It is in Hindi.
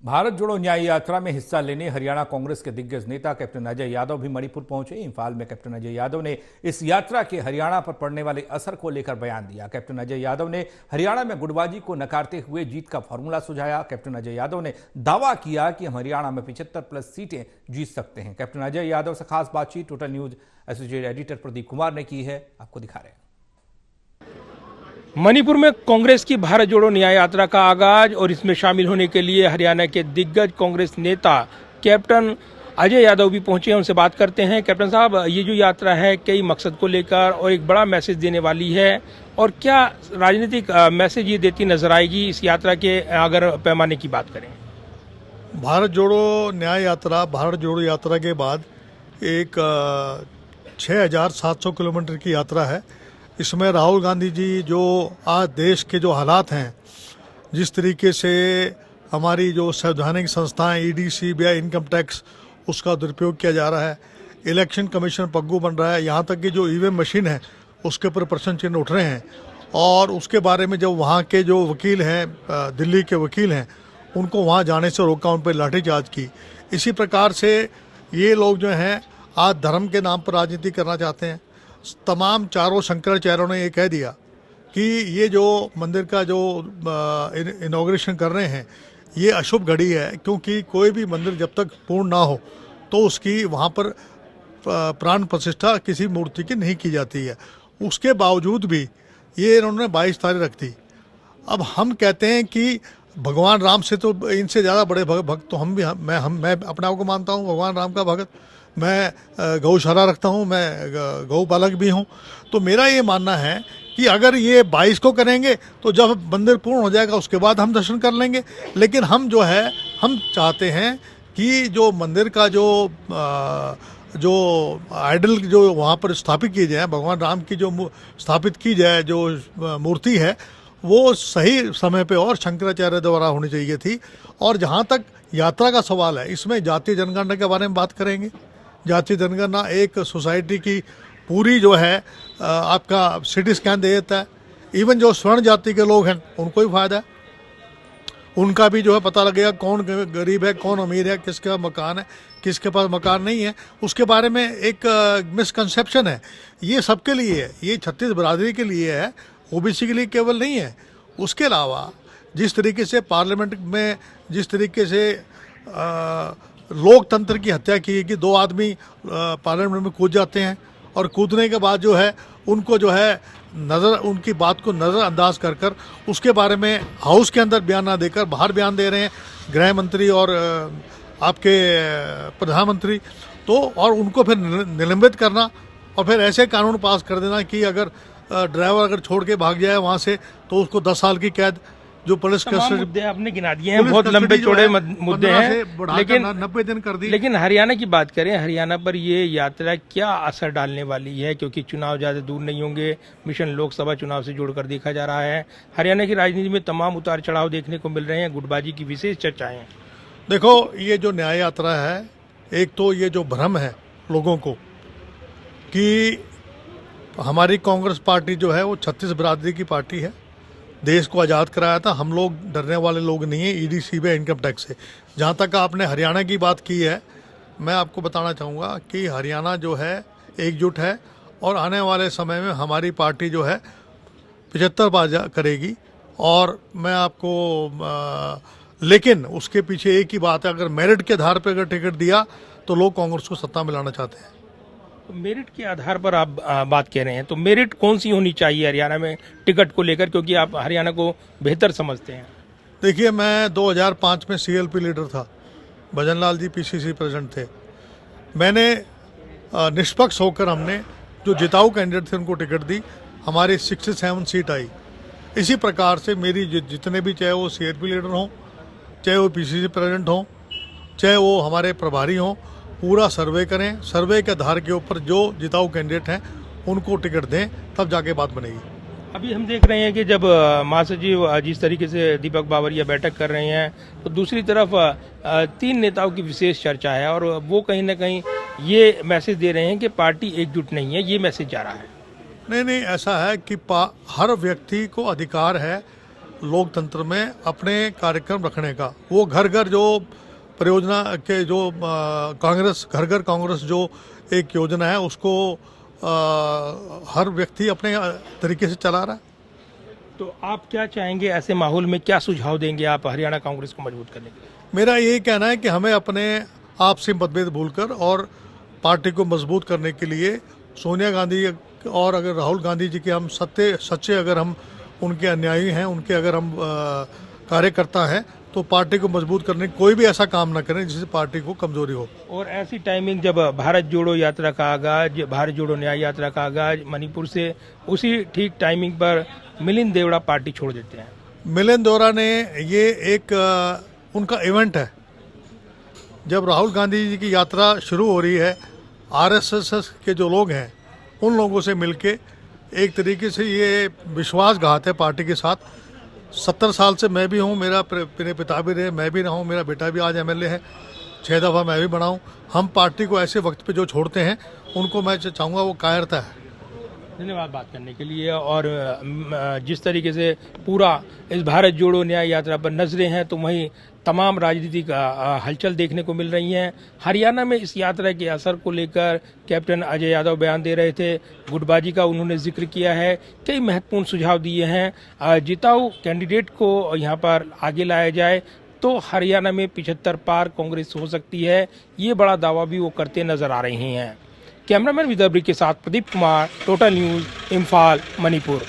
भारत जोड़ो न्याय यात्रा में हिस्सा लेने हरियाणा कांग्रेस के दिग्गज नेता कैप्टन अजय यादव भी मणिपुर पहुंचे। इंफाल में कैप्टन अजय यादव ने इस यात्रा के हरियाणा पर पड़ने वाले असर को लेकर बयान दिया। कैप्टन अजय यादव ने हरियाणा में गुटबाजी को नकारते हुए जीत का फॉर्मूला सुझाया। कैप्टन अजय यादव ने दावा किया कि हम हरियाणा में 75+ सीटें जीत सकते हैं। कैप्टन अजय यादव से खास बातचीत total news associate editor Pradeep Kumar ने की है, आपको दिखा रहे हैं। मणिपुर में कांग्रेस की भारत जोड़ो न्याय यात्रा का आगाज और इसमें शामिल होने के लिए हरियाणा के दिग्गज कांग्रेस नेता कैप्टन अजय यादव भी पहुंचे हैं। उनसे बात करते हैं। कैप्टन साहब, ये जो यात्रा है कई मकसद को लेकर और एक बड़ा मैसेज देने वाली है, और क्या राजनीतिक मैसेज ये देती नजर आएगी इस यात्रा के अगर पैमाने की बात करें? भारत जोड़ो न्याय यात्रा, भारत जोड़ो यात्रा के बाद एक 6700 किलोमीटर की यात्रा है। इसमें राहुल गांधी जी जो आज देश के जो हालात हैं, जिस तरीके से हमारी जो संवैधानिक संस्थाएं ईडी, सीबीआई, इनकम टैक्स, उसका दुरुपयोग किया जा रहा है, इलेक्शन कमीशन पग्गू बन रहा है, यहाँ तक कि जो ईवीएम मशीन है उसके ऊपर प्रश्न चिन्ह उठ रहे हैं, और उसके बारे में जो वहाँ के जो वकील हैं, दिल्ली के वकील हैं, उनको वहाँ जाने से रोका, उन पर लाठीचार्ज की। इसी प्रकार से ये लोग जो हैं आज धर्म के नाम पर राजनीति करना चाहते हैं। तमाम चारों शंकराचार्यों ने ये कह दिया कि ये जो मंदिर का जो इनॉग्रेशन कर रहे हैं ये अशुभ घड़ी है, क्योंकि कोई भी मंदिर जब तक पूर्ण ना हो तो उसकी वहाँ पर प्राण प्रतिष्ठा किसी मूर्ति की नहीं की जाती है। उसके बावजूद भी ये इन्होंने 22 तारीख रख दी। अब हम कहते हैं कि भगवान राम से तो इनसे ज़्यादा बड़े भक्त तो हम भी मैं अपने आप को मानता हूँ भगवान राम का भक्त। मैं गौशाला रखता हूँ, मैं गौपालक भी हूँ। तो मेरा ये मानना है कि अगर ये 22 को करेंगे तो जब मंदिर पूर्ण हो जाएगा उसके बाद हम दर्शन कर लेंगे। लेकिन हम जो है हम चाहते हैं कि जो मंदिर का जो आइडल जो वहाँ पर स्थापित की जाए, भगवान राम की जो स्थापित की जाए जो मूर्ति है, वो सही समय पे और शंकराचार्य द्वारा होनी चाहिए थी। और जहाँ तक यात्रा का सवाल है, इसमें जातीय जनगणना के बारे में बात करेंगे। जातीय जनगणना एक सोसाइटी की पूरी जो है आपका सिटी स्कैन दे देता है। इवन जो स्वर्ण जाति के लोग हैं उनको भी फायदा है, उनका भी जो है पता लगेगा कौन गरीब है, कौन अमीर है, किसका मकान है, किसके पास मकान नहीं है। उसके बारे में एक मिसकंसेप्शन है। ये सबके लिए है, ये 36 बिरादरी के लिए है, ओबीसी के लिए केवल नहीं है। उसके अलावा जिस तरीके से पार्लियामेंट में जिस तरीके से लोकतंत्र की हत्या की कि 2 आदमी पार्लियामेंट में कूद जाते हैं और कूदने के बाद जो है उनको जो है उनकी बात को नज़रअंदाज कर कर उसके बारे में हाउस के अंदर बयान ना देकर बाहर बयान दे रहे हैं गृह मंत्री और आपके प्रधानमंत्री। तो और उनको फिर निलंबित करना और फिर ऐसे कानून पास कर देना कि अगर ड्राइवर अगर छोड़ के भाग जाए वहाँ से तो उसको 10 साल की कैद। जो पुलिस कस्टडी मुद्दे आपने गिना दिए हैं, बहुत लंबे चौड़े मुद्दे हैं, लेकिन 90 दिन कर दी। लेकिन हरियाणा की बात करें, हरियाणा पर ये यात्रा क्या असर डालने वाली है? क्योंकि चुनाव ज्यादा दूर नहीं होंगे, मिशन लोकसभा चुनाव से जोड़कर देखा जा रहा है। हरियाणा की राजनीति में तमाम उतार चढ़ाव देखने को मिल रहे हैं, गुटबाजी की विशेष चर्चाएं। देखो, ये जो न्याय यात्रा है, एक तो ये जो भ्रम है लोगों को कि हमारी कांग्रेस पार्टी जो है वो 36 बिरादरी की पार्टी है, देश को आज़ाद कराया था। हम लोग डरने वाले लोग नहीं हैं ईडी, सीबीआई, इनकम टैक्स से। जहाँ तक आपने हरियाणा की बात की है, मैं आपको बताना चाहूँगा कि हरियाणा जो है एकजुट है और आने वाले समय में हमारी पार्टी जो है 75 बार करेगी। और मैं आपको लेकिन उसके पीछे एक ही बात है, अगर मेरिट के आधार पर अगर टिकट दिया तो लोग कांग्रेस को सत्ता में लाना चाहते हैं। तो मेरिट के आधार पर आप बात कह रहे हैं, तो मेरिट कौन सी होनी चाहिए हरियाणा में टिकट को लेकर, क्योंकि आप हरियाणा को बेहतर समझते हैं? देखिए, मैं 2005 में सीएलपी लीडर था, भजन लाल जी पीसीसी प्रेसिडेंट थे। मैंने निष्पक्ष होकर हमने जो जिताऊ कैंडिडेट थे उनको टिकट दी, हमारी 67 सीट आई। इसी प्रकार से मेरी जितने भी, चाहे वो सीएलपी लीडर हों, चाहे वो पीसीसी प्रेसिडेंट हों, चाहे वो हमारे प्रभारी हों, पूरा सर्वे करें। सर्वे के आधार के ऊपर जो जिताऊ कैंडिडेट हैं उनको टिकट दें, तब जाके बात बनेगी। अभी हम देख रहे हैं कि जब महासचिव जिस तरीके से दीपक बावरिया बैठक कर रहे हैं, तो दूसरी तरफ 3 नेताओं की विशेष चर्चा है और वो कहीं ना कहीं ये मैसेज दे रहे हैं कि पार्टी एकजुट नहीं है, ये मैसेज जा रहा है। नहीं, ऐसा है कि हर व्यक्ति को अधिकार है लोकतंत्र में अपने कार्यक्रम रखने का। वो घर घर जो परियोजना के जो कांग्रेस घर घर कांग्रेस जो एक योजना है उसको हर व्यक्ति अपने तरीके से चला रहा है। तो आप क्या चाहेंगे, ऐसे माहौल में क्या सुझाव देंगे आप हरियाणा कांग्रेस को मजबूत करने के लिए? मेरा यही कहना है कि हमें अपने आपसी मतभेद भूलकर और पार्टी को मजबूत करने के लिए सोनिया गांधी और अगर राहुल गांधी जी के हम सच्चे अगर हम उनके अनुयायी हैं, उनके अगर हम कार्यकर्ता हैं, तो पार्टी को मजबूत करने कोई भी ऐसा काम ना करें जिससे पार्टी को कमजोरी हो। और ऐसी टाइमिंग जब भारत जोड़ो यात्रा का आगाज, भारत जोड़ो न्याय यात्रा का आगाज मणिपुर से, उसी ठीक टाइमिंग पर मिलिंद देवड़ा पार्टी छोड़ देते हैं। मिलिंद देवड़ा ने ये एक उनका इवेंट है। जब राहुल गांधी जी की यात्रा शुरू हो रही है, आरएसएस के जो लोग हैं उन लोगों से मिलके एक तरीके से ये विश्वासघात है पार्टी के साथ। 70 साल से मैं भी हूँ, मेरे पिता भी रहे, मैं भी रहा हूँ, मेरा बेटा भी आज एमएलए है, 6 दफ़ा मैं भी बना हूँ। हम पार्टी को ऐसे वक्त पे जो छोड़ते हैं उनको मैं चाहूँगा वो कायरता है। धन्यवाद बात करने के लिए। और जिस तरीके से पूरा इस भारत जोड़ो न्याय यात्रा पर नजरें हैं, तो वहीं तमाम राजनीतिक हलचल देखने को मिल रही हैं। हरियाणा में इस यात्रा के असर को लेकर कैप्टन अजय यादव बयान दे रहे थे, गुटबाजी का उन्होंने जिक्र किया है, कई महत्वपूर्ण सुझाव दिए हैं। जिताऊ कैंडिडेट को यहाँ पर आगे लाया जाए तो हरियाणा में 75 पार कांग्रेस हो सकती है, ये बड़ा दावा भी वो करते नजर आ रहे हैं। कैमरामैन विदर्भी के साथ प्रदीप कुमार, टोटल न्यूज़, इम्फाल, मणिपुर।